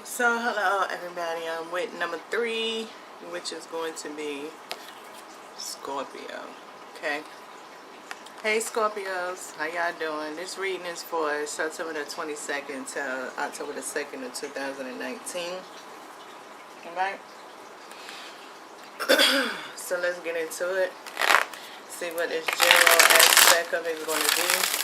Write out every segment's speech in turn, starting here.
So hello everybody, I'm with number 3, which is going to be Scorpio. Okay. Hey Scorpios, how y'all doing? This reading is for September the 22nd to October the 2nd of 2019. Alright. So let's get into it. See what this general aspect of it is going to be.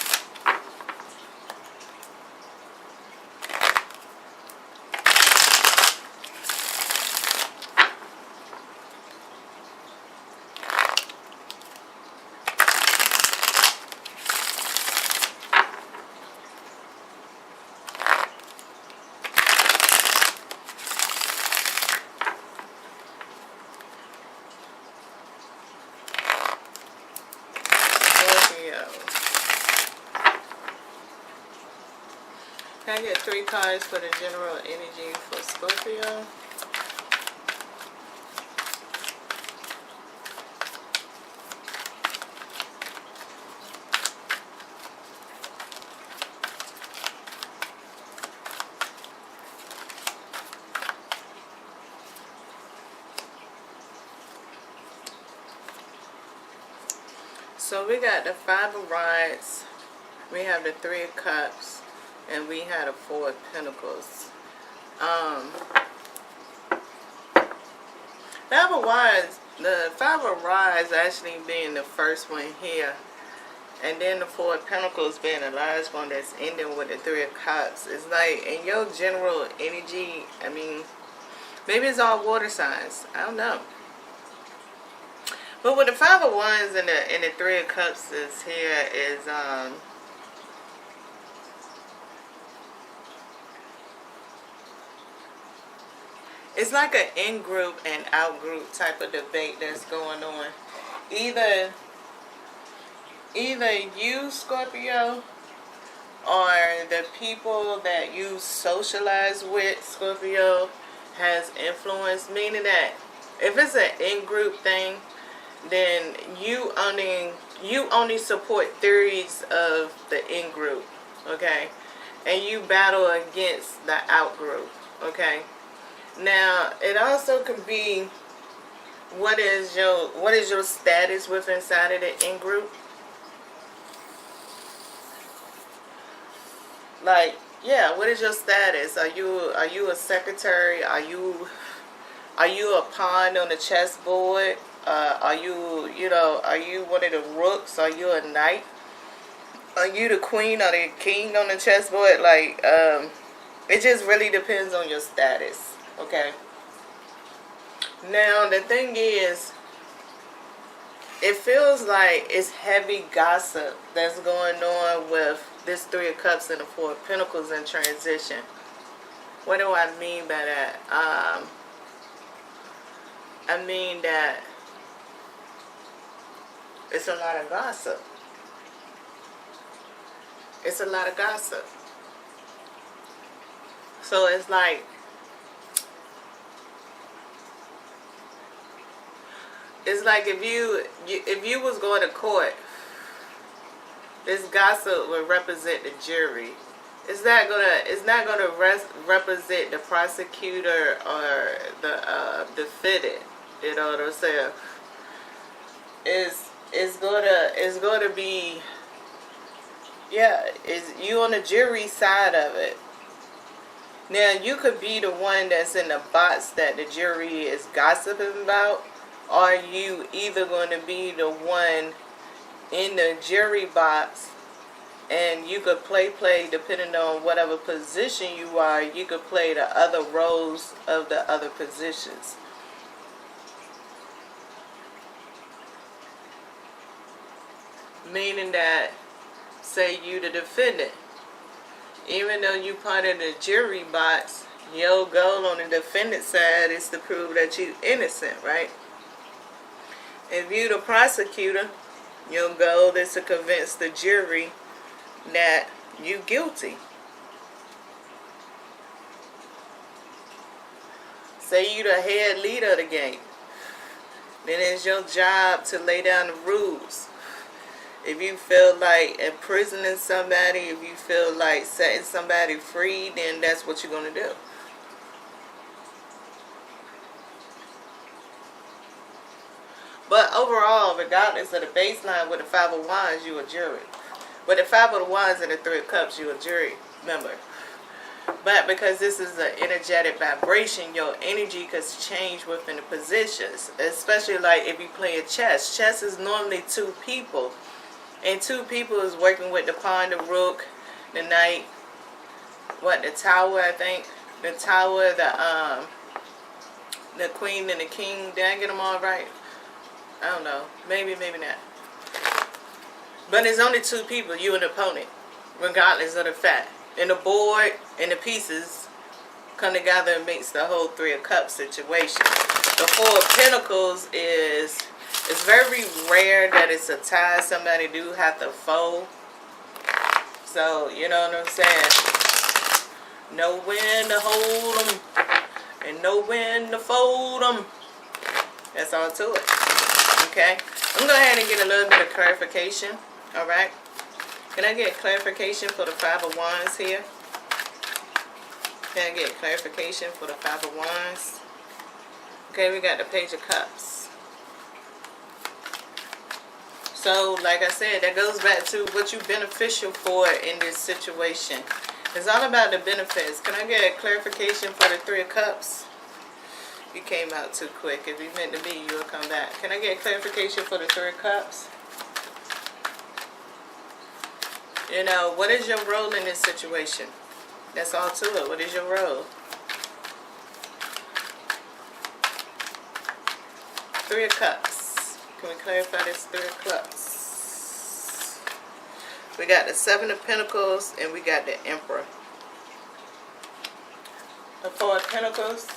Can I get 3 cards for the general energy for Scorpio? So we got the 5 of Rods, we have the 3 of Cups, and we had a 4 of Pentacles. 5 of Wands, the 5 of Rods actually being the first one here, and then the 4 of Pentacles being the last one that's ending with the 3 of Cups. It's like in your general energy, I mean, maybe it's all water signs, I don't know. But with the 5 of Wands and the 3 of Cups is here is it's like an in-group and out-group type of debate that's going on. Either you, Scorpio, or the people that you socialize with, Scorpio, has influence. Meaning that if it's an in-group thing, then you only support theories of the in-group, okay? And you battle against the out-group, okay? Now, it also could be what is your status with inside of the in-group. Like, yeah, what is your status? Are you a secretary? Are you a pawn on the chessboard? Are you one of the rooks? Are you a knight? Are you the queen or the king on the chessboard? Like, it just really depends on your status. Okay. Now, the thing is, it feels like it's heavy gossip that's going on with this 3 of Cups and the 4 of Pentacles in transition. What do I mean by that? I mean that it's a lot of gossip. It's a lot of gossip. So it's like, if you was going to court, this gossip would represent the jury. It's not gonna represent the prosecutor or the defendant. You know what I'm saying? It's gonna be, yeah, is you on the jury side of it. Now, you could be the one that's in the box that the jury is gossiping about, or you either going to be the one in the jury box, and you could play depending on whatever position you are. You could play the other roles of the other positions. Meaning that, say you the defendant, even though you part of the jury box, your goal on the defendant side is to prove that you innocent, right? If you the prosecutor, your goal is to convince the jury that you guilty. Say you the head leader of the game, then it's your job to lay down the rules. If you feel like imprisoning somebody, if you feel like setting somebody free, then that's what you're going to do. But overall, regardless of the baseline with the Five of Wands, you a jury. With the Five of Wands and the Three of Cups, you a jury member. But because this is an energetic vibration, your energy could change within the positions. Especially like if you play a chess. Chess is normally two people. And two people is working with the pawn, the rook, the knight, the tower, I think. The tower, the queen and the king. Did I get them all right? I don't know. Maybe, maybe not. But it's only two people, you and the opponent. Regardless of the fact. And the board and the pieces come together and makes the whole Three of Cups situation. The Four of Pentacles is, it's very rare that it's a tie. Somebody do have to fold. So, you know what I'm saying? Know when to hold them and know when to fold them. That's all to it. Okay? I'm going to go ahead and get a little bit of clarification. Alright? Can I get clarification for the Five of Wands here? Can I get clarification for the Five of Wands? Okay, we got the Page of Cups. So, like I said, that goes back to what you're beneficial for in this situation. It's all about the benefits. Can I get clarification for the Three of Cups? You came out too quick. If you meant to be, you'll come back. Can I get clarification for the Three of Cups? You know, what is your role in this situation? That's all to it. What is your role? Three of Cups. Can we clarify this Three of Cups? We got the Seven of Pentacles and we got the Emperor. The Four of Pentacles.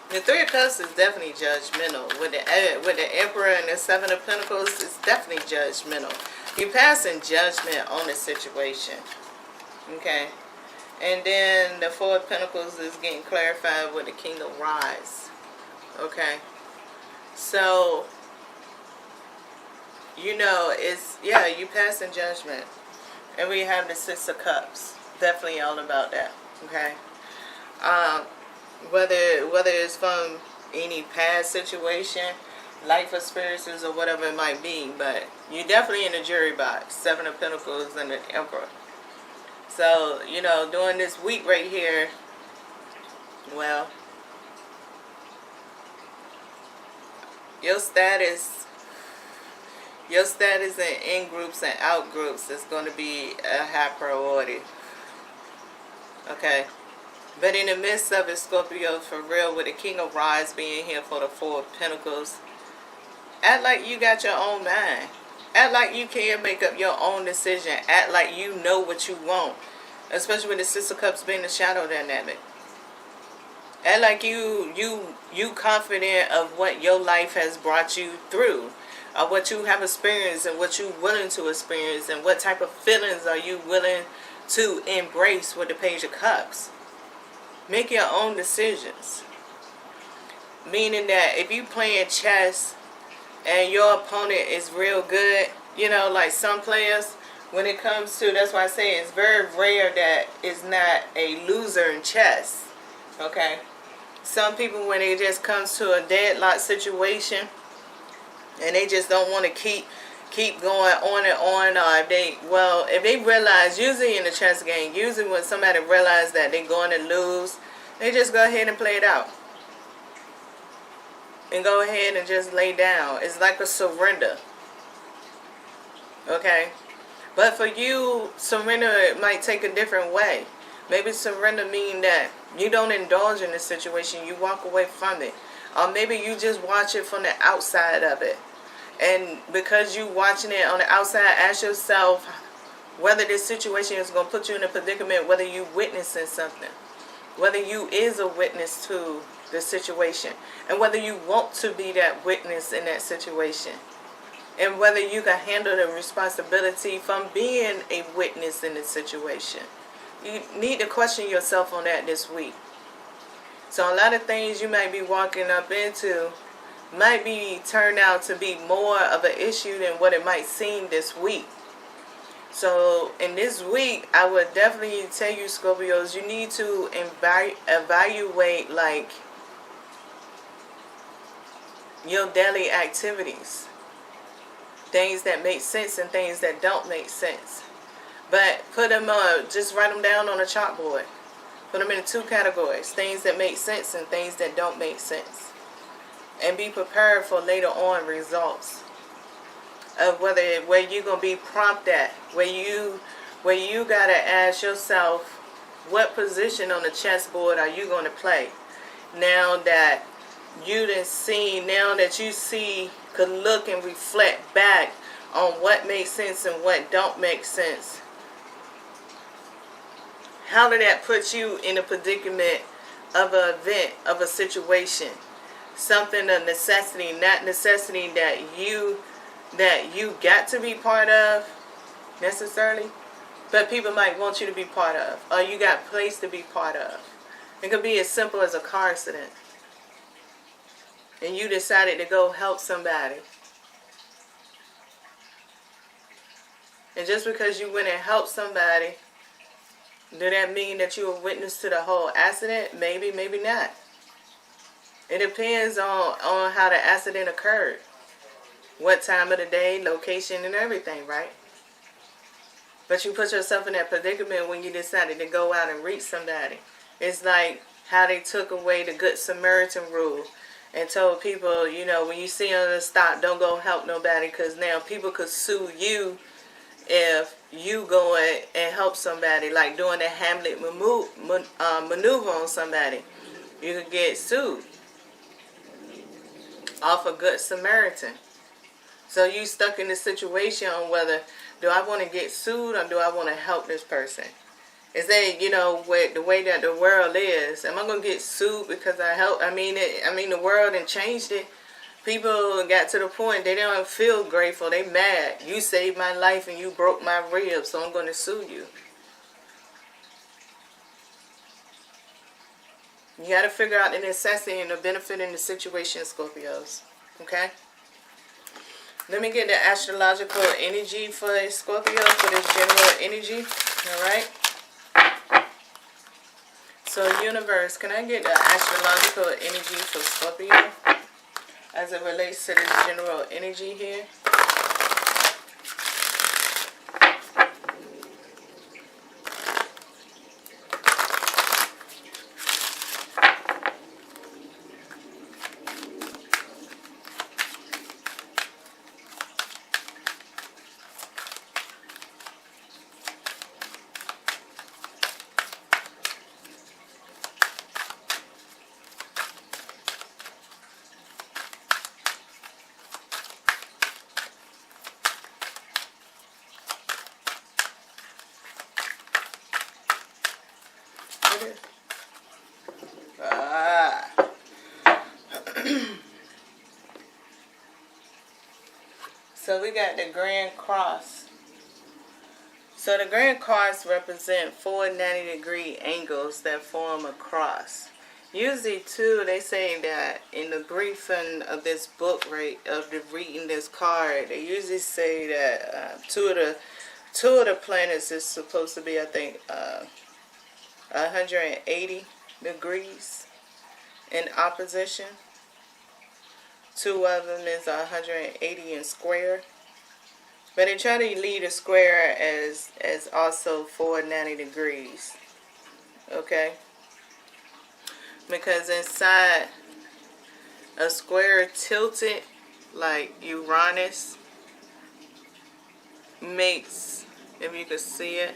The Three of Cups is definitely judgmental. With the Emperor and the Seven of Pentacles, it's definitely judgmental. You're passing judgment on the situation. Okay? And then the Four of Pentacles is getting clarified with the King of Wands. Okay? So, you know, it's, yeah, you passing judgment. And we have the Six of Cups. Definitely all about that. Okay? Whether it's from any past situation, life experiences, or whatever it might be, but you're definitely in the jury box. Seven of Pentacles and the Emperor. So, you know, during this week right here, well, your status in groups and out groups is going to be a high priority. Okay? But in the midst of it, Scorpio, for real, with the King of Wands being here for the Four of Pentacles, act like you got your own mind. Act like you can make up your own decision. Act like you know what you want. Especially with the Six of Cups being the shadow dynamic. Act like you confident of what your life has brought you through. Of what you have experienced and what you're willing to experience. And what type of feelings are you willing to embrace with the Page of Cups. Make your own decisions. Meaning that if you playing chess and your opponent is real good, you know, like some players, when it comes to, that's why I say it's very rare that it's not a loser in chess. Okay? Some people, when it just comes to a deadlock situation and they just don't want to keep going on and on, or if they realize, usually in the chess game, usually when somebody realizes that they're going to lose, they just go ahead and play it out. And go ahead and just lay down. It's like a surrender. Okay? But for you, surrender might take a different way. Maybe surrender mean that you don't indulge in the situation, you walk away from it. Or maybe you just watch it from the outside of it. And because you watching it on the outside, ask yourself whether this situation is going to put you in a predicament, whether you witnessing something. Whether you is a witness to the situation. And whether you want to be that witness in that situation. And whether you can handle the responsibility from being a witness in the situation. You need to question yourself on that this week. So a lot of things you might be walking up into might be turned out to be more of an issue than what it might seem this week. So in this week, I would definitely tell you, Scorpios, you need to evaluate like your daily activities, things that make sense and things that don't make sense. But put them just write them down on a chalkboard. Put them into 2 categories: things that make sense and things that don't make sense. And be prepared for later on results of where you're gonna be prompted at, where you gotta ask yourself, what position on the chessboard are you gonna play? Now that you done seen, now that you could look and reflect back on what makes sense and what don't make sense. How did that put you in a predicament of an event, of a situation? Something of necessity, not necessity that you got to be part of necessarily, but people might want you to be part of, or you got placed to be part of. It could be as simple as a car accident, and you decided to go help somebody. And just because you went and helped somebody, did that mean that you were witness to the whole accident? Maybe, maybe not. It depends on how the accident occurred. What time of the day, location, and everything, right? But you put yourself in that predicament when you decided to go out and reach somebody. It's like how they took away the Good Samaritan rule and told people, you know, when you see them stop, don't go help nobody, because now people could sue you if you go and help somebody, like doing the Hamlet maneuver on somebody. You could get sued off a Good Samaritan. So you stuck in this situation on whether, do I want to get sued or do I want to help this person? Is that, you know, the way that the world is, am I going to get sued because I help? I mean, the world and changed it. People got to the point they don't feel grateful. They mad. You saved my life and you broke my ribs, so I'm going to sue you. You got to figure out the necessity and the benefit in the situation, Scorpios. Okay? Let me get the astrological energy for Scorpio, for this general energy. Alright? So, universe, can I get the astrological energy for Scorpio as it relates to this general energy here? So we got the Grand Cross. So the Grand Cross represent 4 90-degree angles that form a cross. Usually, too, they say that in the briefing of this book, right, of the reading this card, they usually say that two of the planets is supposed to be, I think, 180 degrees in opposition. 2 of them is 180 in square. But they try to leave a square as also 490 degrees. Okay? Because inside a square tilted like Uranus makes, if you could see it,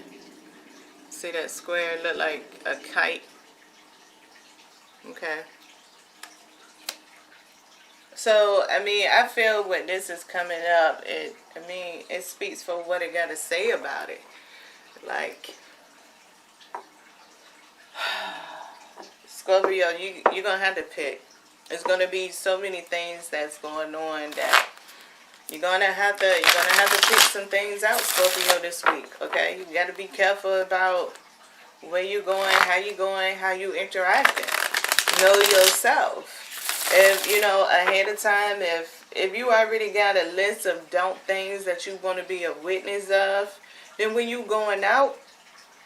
see that square look like a kite. Okay. So, I mean, I feel when this is coming up, it speaks for what it got to say about it. Like, Scorpio, you're going to have to pick. There's going to be so many things that's going on that you're going to have to pick some things out, Scorpio, this week, okay? You got to be careful about where you're going, how you interacting. Know yourself. If, you know, ahead of time, if you already got a list of don't things that you want to be a witness of, Then when you going out,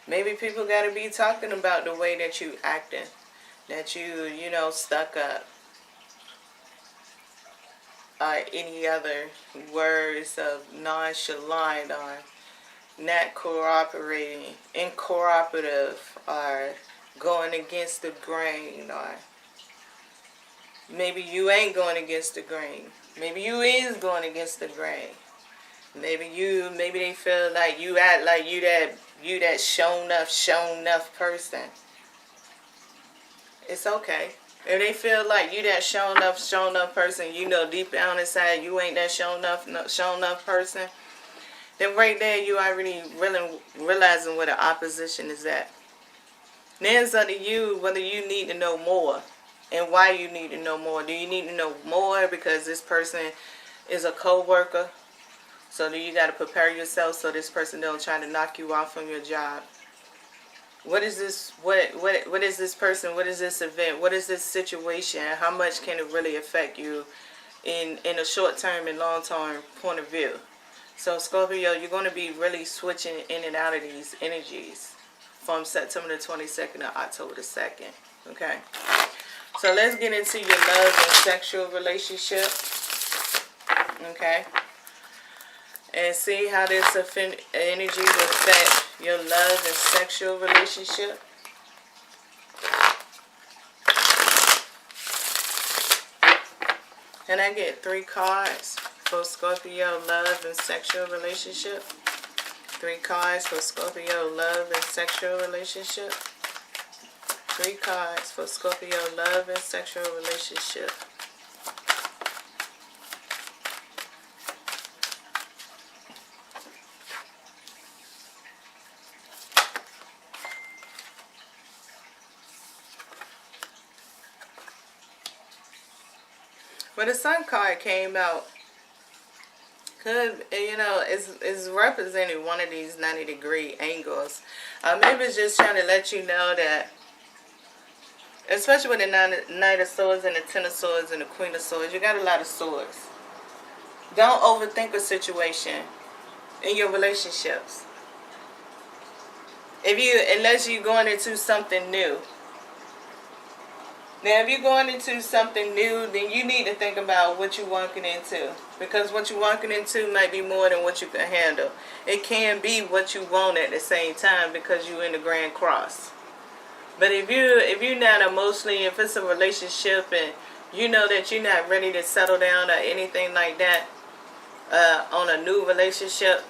maybe people got to be talking about the way that you acting, that you know, stuck up, or any other words of nonchalant or not cooperating, incooperative, or going against the grain, or maybe you ain't going against the grain. Maybe you is going against the grain. Maybe they feel like you act like you that shown enough person. It's okay. If they feel like you that shown enough person, you know deep down inside you ain't that shown enough person, then right there you already really realizing where the opposition is at. Now it's up to you whether you need to know more and why you need to know more. Do you need to know more because this person is a co-worker? So do you got to prepare yourself so this person don't try to knock you off from your job? What is this? What is this person? What is this event? What is this situation? How much can it really affect you in a short term and long term point of view? So Scorpio, you're going to be really switching in and out of these energies from September the 22nd to October the 2nd. Okay. So let's get into your love and sexual relationship. Okay. And see how this energy will affect your love and sexual relationship. Can I get 3 cards for Scorpio love and sexual relationship? 3 cards for Scorpio love and sexual relationship. 3 cards for Scorpio love and sexual relationship. When the Sun card came out, could, you know, it's representing one of these 90-degree angles. Maybe it's just trying to let you know that, especially with the Knight of Swords and the Ten of Swords and the Queen of Swords, you got a lot of swords. Don't overthink a situation in your relationships. Unless you're going into something new. Now, if you're going into something new, then you need to think about what you're walking into. Because what you're walking into might be more than what you can handle. It can be what you want at the same time because you're in the Grand Cross. But if you're not emotionally, if it's a relationship and you know that you're not ready to settle down or anything like that on a new relationship,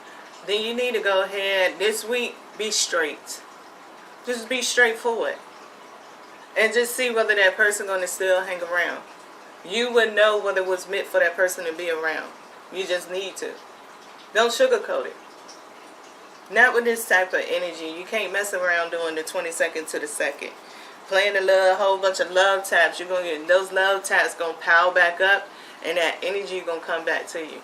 then you need to go ahead this week, be straight. Just be straightforward. And just see whether that person going to still hang around. You would know whether it was meant for that person to be around. You just need to. Don't sugarcoat it. Not with this type of energy. You can't mess around doing the 22nd to the 2nd. Playing a whole bunch of love taps. You're going to get those love taps going to pile back up. And that energy going to come back to you.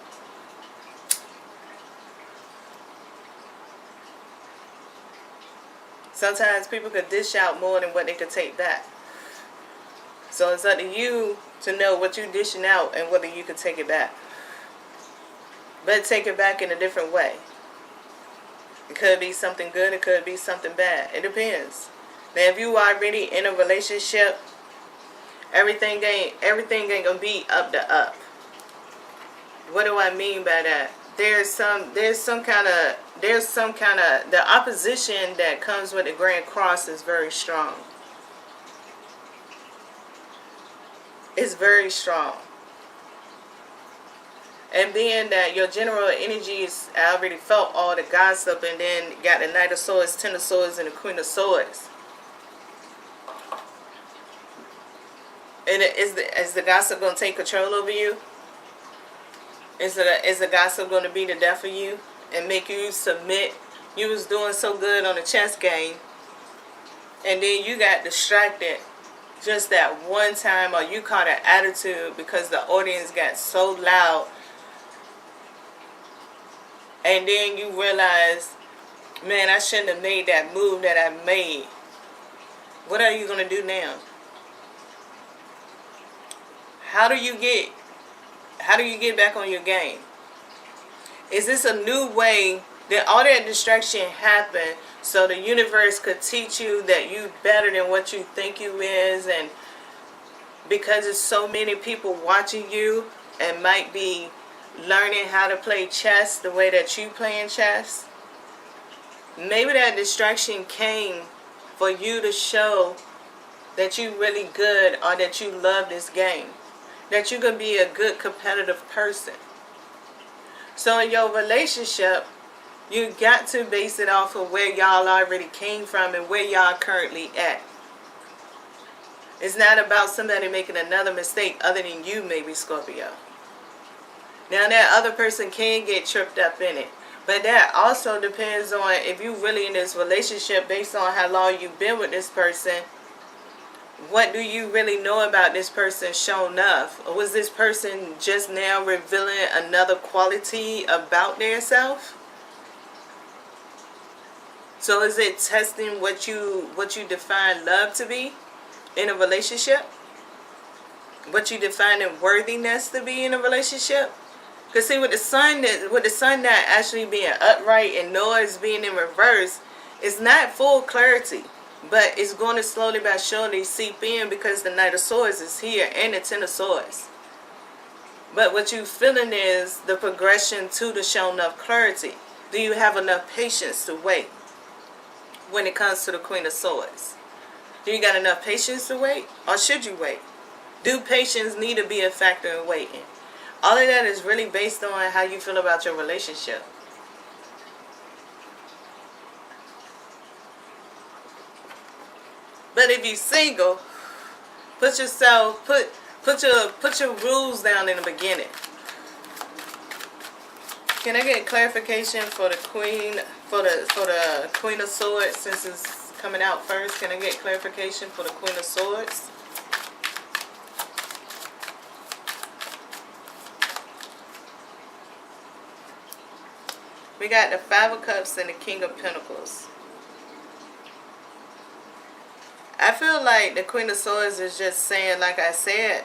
Sometimes people could dish out more than what they could take back. So it's up to you to know what you're dishing out and whether you can take it back. But take it back in a different way. It could be something good, it could be something bad. It depends. Now if you are already in a relationship, everything ain't gonna be up to up. What do I mean by that? There's some kind of the opposition that comes with the Grand Cross is very strong. It's very strong. And being that your general energy is, I already felt all the gossip, and then got the Knight of Swords, Ten of Swords, and the Queen of Swords. And is the gossip going to take control over you? Is the gossip going to be the death of you and make you submit? You was doing so good on the chess game, and then you got distracted just that one time, or you caught an attitude because the audience got so loud, and then you realize, man, I shouldn't have made that move that I made. What are you going to do now? How do you get back on your game? Is this a new way Then all that distraction happened so the universe could teach you that you better than what you think you is. And because there's so many people watching you and might be learning how to play chess the way that you playing chess, maybe that distraction came for you to show that you really good, or that you love this game, that you can be a good competitive person. So in your relationship, you got to base it off of where y'all already came from and where y'all currently at. It's not about somebody making another mistake other than you, maybe, Scorpio. Now that other person can get tripped up in it, but that also depends on if you really in this relationship based on how long you've been with this person. What do you really know about this person shown up? Or was this person just now revealing another quality about their self? So is it testing what you define love to be in a relationship? What you define worthiness to be in a relationship? Because see, with the sun not actually being upright and noise being in reverse, it's not full clarity. But it's going to slowly but surely seep in because the Knight of Swords is here and the Ten of Swords. But what you feeling is the progression to the shown up clarity. Do you have enough patience to wait when it comes to the Queen of Swords? Do you got enough patience to wait? Or should you wait? Do patience need to be a factor in waiting? All of that is really based on how you feel about your relationship. But if you're single, put your rules down in the beginning. Can I get clarification for the Queen of Swords, since it's coming out first? Can I get clarification for the Queen of Swords? We got the Five of Cups and the King of Pentacles. I feel like the Queen of Swords is just saying, like I said,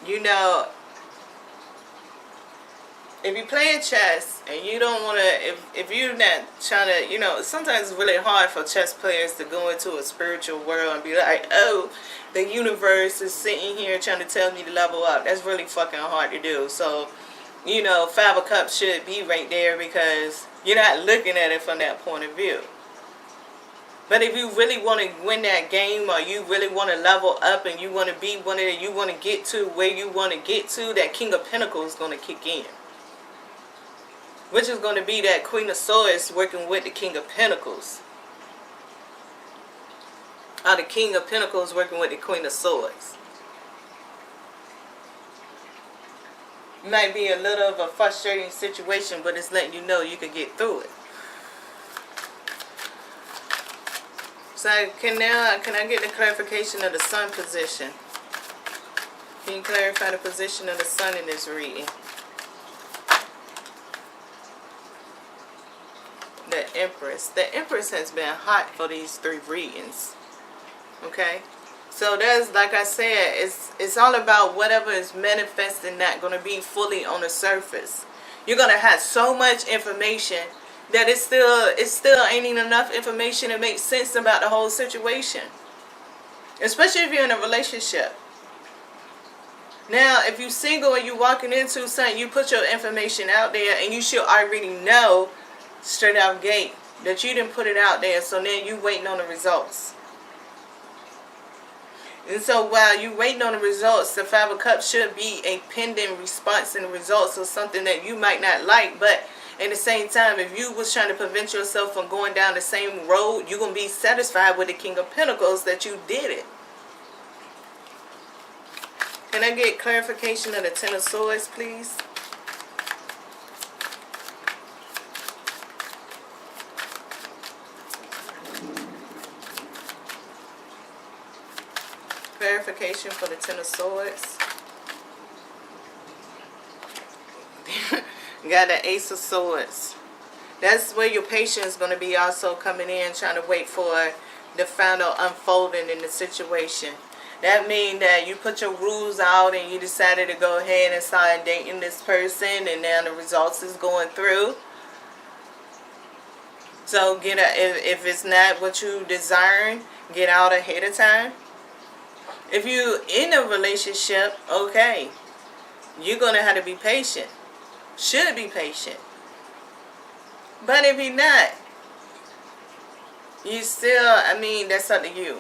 you know, if you're playing chess and you don't want to, if you're not trying to, you know, sometimes it's really hard for chess players to go into a spiritual world and be like, oh, the universe is sitting here trying to tell me to level up. That's really fucking hard to do. So, you know, Five of Cups should be right there because you're not looking at it from that point of view. But if you really want to win that game, or you really want to level up and you want to be one of the, you want to get to where you want to get to, that King of Pentacles is going to kick in. Which is going to be that Queen of Swords working with the King of Pentacles. Or the King of Pentacles working with the Queen of Swords. It might be a little of a frustrating situation, but it's letting you know you can get through it. So can I get the clarification of the Sun position? Can you clarify the position of the Sun in this reading? The Empress. The Empress has been hot for these three readings. Okay? So there's, like I said, it's all about whatever is manifesting not going to be fully on the surface. You're going to have so much information that it still ain't even enough information to make sense about the whole situation. Especially if you're in a relationship. Now, if you're single and you're walking into something, you put your information out there and you should already know straight out gate that you didn't put it out there, so then you waiting on the results. And so while you waiting on the results, the Five of Cups should be a pending response and the results of something that you might not like, but at the same time, if you was trying to prevent yourself from going down the same road, you're going to be satisfied with the King of Pentacles that you did it. Can I get clarification of the Ten of Swords, please? Clarification for the Ten of Swords. Got the Ace of Swords. That's where your patience is going to be also coming in, trying to wait for the final unfolding in the situation. That means that you put your rules out and you decided to go ahead and start dating this person, and now the results is going through. So if it's not what you desiring, get out ahead of time. If you in a relationship, okay, you're gonna have to be patient. Should be patient. But if you're not, you still, I mean, that's up to you.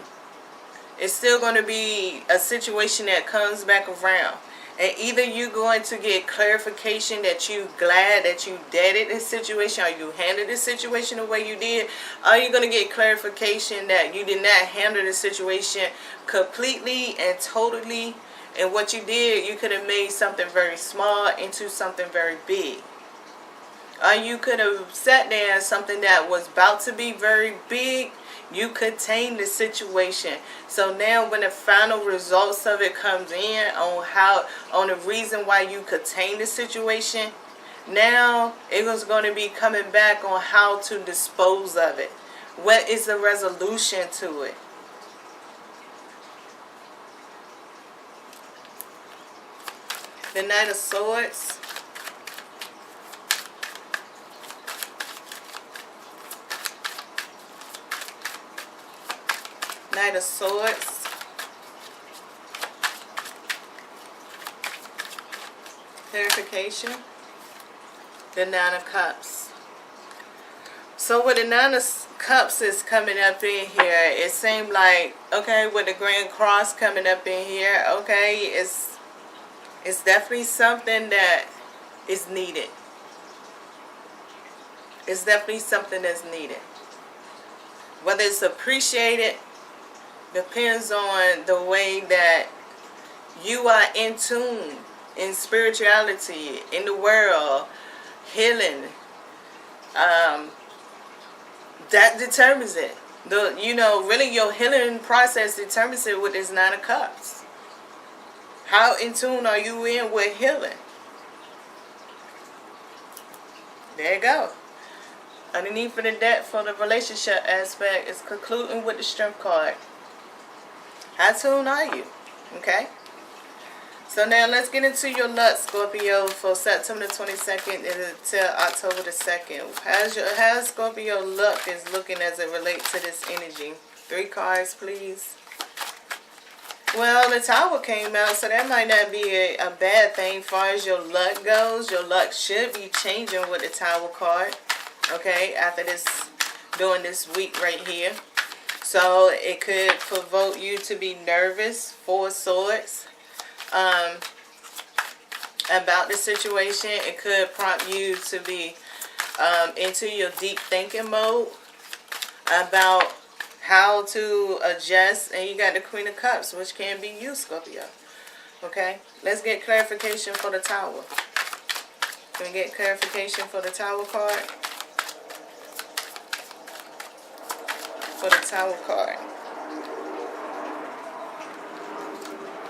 It's still going to be a situation that comes back around. And either you're going to get clarification that you glad that you dated this situation, or you handled this situation the way you did, or you're going to get clarification that you did not handle the situation completely and totally. And what you did, you could have made something very small into something very big. Or you could have sat there something that was about to be very big, you contained the situation. So now when the final results of it comes in on the reason why you contained the situation, now it was going to be coming back on how to dispose of it. What is the resolution to it? The Knight of Swords. Knight of Swords. Clarification. The Nine of Cups. So with the Nine of Cups is coming up in here, it seemed like, okay, with the Grand Cross coming up in here, okay, it's definitely something that is needed. It's definitely something that's needed. Whether it's appreciated depends on the way that you are in tune in spirituality, in the world, healing. That determines it. Really your healing process determines it with this Nine of Cups. How in tune are you in with healing? There you go. Underneath of the deck for the relationship aspect is concluding with the Strength card. How tuned are you? Okay. So now let's get into your luck, Scorpio, for September the 22nd until October the 2nd. How's Scorpio luck is looking as it relates to this energy? 3 cards, please. Well, the Tower came out, so that might not be a bad thing as far as your luck goes. Your luck should be changing with the Tower card. Okay, after during this week right here. So it could provoke you to be nervous, 4 Swords, about the situation. It could prompt you to be into your deep thinking mode about how to adjust. And you got the Queen of Cups, which can be you, Scorpio. Okay, let's get clarification for the Tower. Can we get clarification for the Tower card? For the Tower card,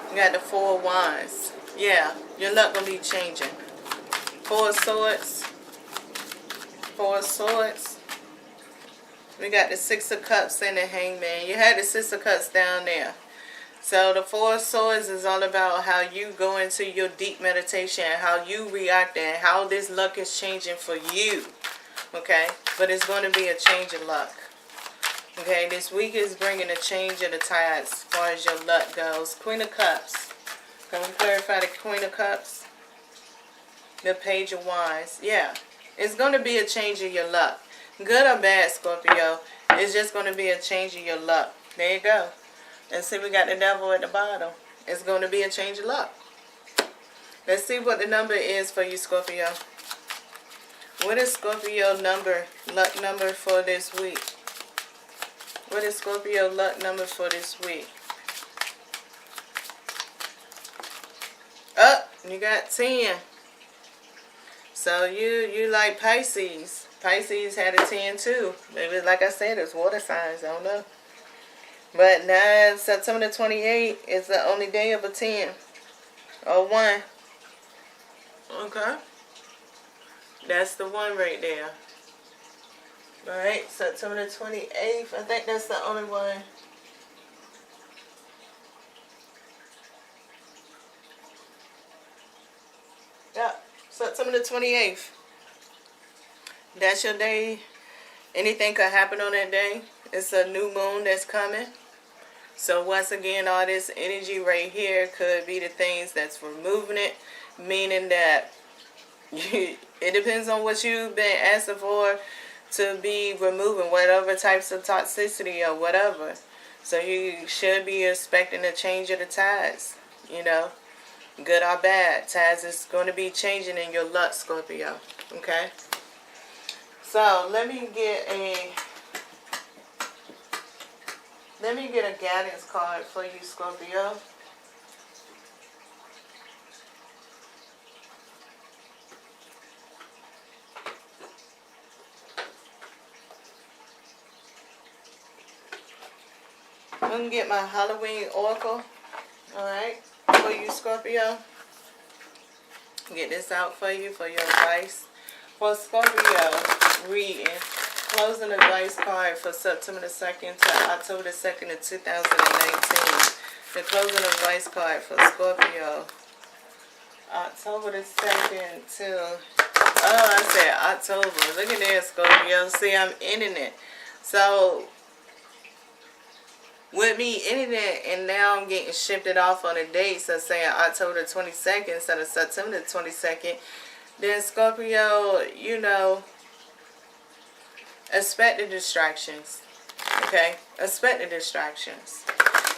you got the 4 Wands. Yeah, your luck gonna be changing. 4 Swords. 4 Swords. We got the 6 of Cups and the Hangman. You had the 6 of Cups down there. So the 4 Swords is all about how you go into your deep meditation, how you react, and how this luck is changing for you. Okay, but it's going to be a change of luck. Okay, this week is bringing a change of the tides as far as your luck goes. Queen of Cups. Can we clarify the Queen of Cups? The Page of Wands. Yeah, it's going to be a change of your luck. Good or bad, Scorpio, it's just going to be a change of your luck. There you go. And see, we got the Devil at the bottom. It's going to be a change of luck. Let's see what the number is for you, Scorpio. What is Scorpio luck number for this week? What is Scorpio luck number for this week? Oh, you got 10. So you like Pisces. Pisces had a 10 too. Maybe, like I said, it's water signs. I don't know. But now September the 28th is the only day of a 10. Or 1. Okay. That's the 1 right there. Alright, September the 28th. I think that's the only one. Yeah, September the 28th. That's your day Anything could happen on that day. It's a new moon that's coming. So once again, all this energy right here could be the things that's removing it, meaning that it depends on what you've been asking for to be removing, whatever types of toxicity or whatever. So you should be expecting a change of the tides, you know, good or bad. Tides is going to be changing in your luck, Scorpio. Okay. So let me get a guidance card for you, Scorpio. I'm going to get my Halloween oracle, alright, for you, Scorpio. Get this out for you for your advice. For Scorpio, reading. Closing advice card for September the 2nd to October the 2nd of 2019. The closing advice card for Scorpio. October the 2nd to... Oh, I said October. Look at that, Scorpio. See, I'm ending it. So, with me ending it, and now I'm getting shifted off on the date, so saying October the 22nd instead of September the 22nd, then Scorpio, you know, expect the distractions. Okay? Expect the distractions.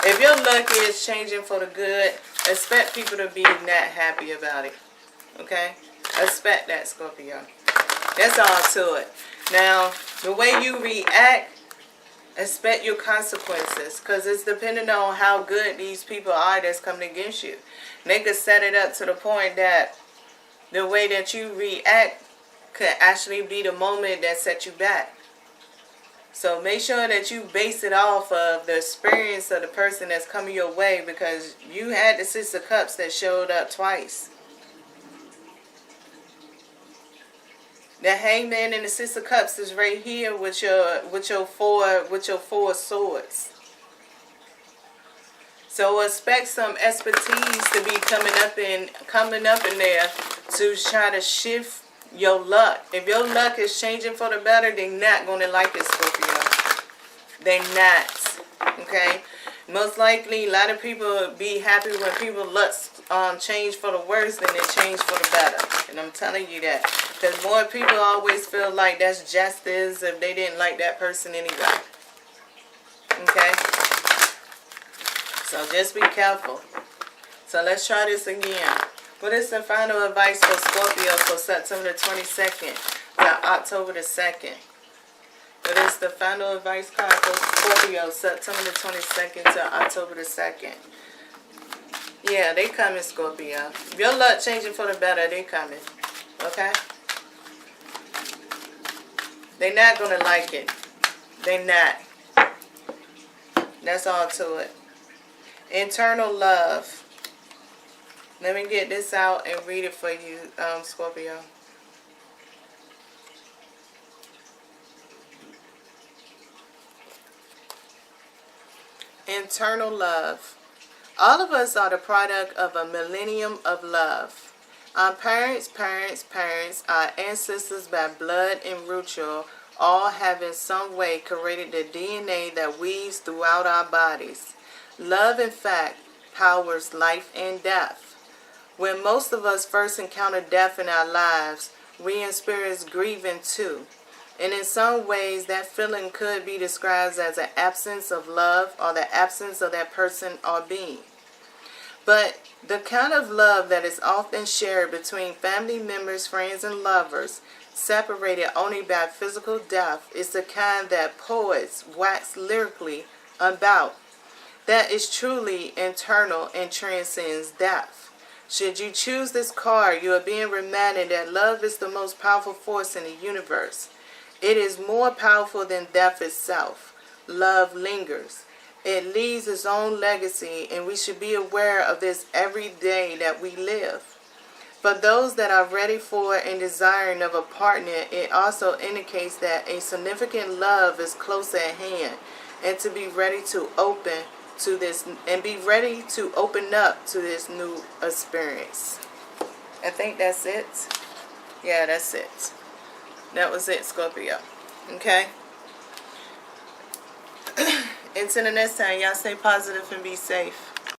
If your luck is changing for the good, expect people to be not happy about it. Okay? Expect that, Scorpio. That's all to it. Now, the way you react, expect your consequences. Because it's depending on how good these people are that's coming against you. They could set it up to the point that the way that you react could actually be the moment that set you back. So make sure that you base it off of the experience of the person that's coming your way, because you had the Six of Cups that showed up twice. The Hangman and the Six of Cups is right here with your four swords. So expect some expertise to be coming up in there to try to shift your luck. If your luck is changing for the better, they're not going to like it, Scorpio. They're not. Okay? Most likely, a lot of people be happy when people luck change for the worse than they change for the better. And I'm telling you that. Because more people always feel like that's justice if they didn't like that person anyway. Okay? So just be careful. So let's try this again. What is the final advice for Scorpio for September the 22nd to October the 2nd? What is the final advice card for Scorpio September the 22nd to October the 2nd? Yeah, they coming, Scorpio. If your luck changing for the better, they coming. Okay? They not going to like it. They not. That's all to it. Internal love. Let me get this out and read it for you, Scorpio. Internal love. All of us are the product of a millennium of love. Our parents, our ancestors by blood and ritual, all have in some way created the DNA that weaves throughout our bodies. Love, in fact, powers life and death. When most of us first encounter death in our lives, we experience grieving too. And in some ways, that feeling could be described as an absence of love or the absence of that person or being. But the kind of love that is often shared between family members, friends, and lovers, separated only by physical death, is the kind that poets wax lyrically about. That is truly internal and transcends death. Should you choose this card, you are being reminded that love is the most powerful force in the universe. It is more powerful than death itself. Love lingers. It leaves its own legacy, and we should be aware of this every day that we live. For those that are ready for and desiring of a partner, it also indicates that a significant love is close at hand, and to be ready to open to this and be ready to open up to this new experience. I think that's it. Yeah, that's it. That was it, Scorpio. Okay? Until the next time, y'all stay positive and be safe.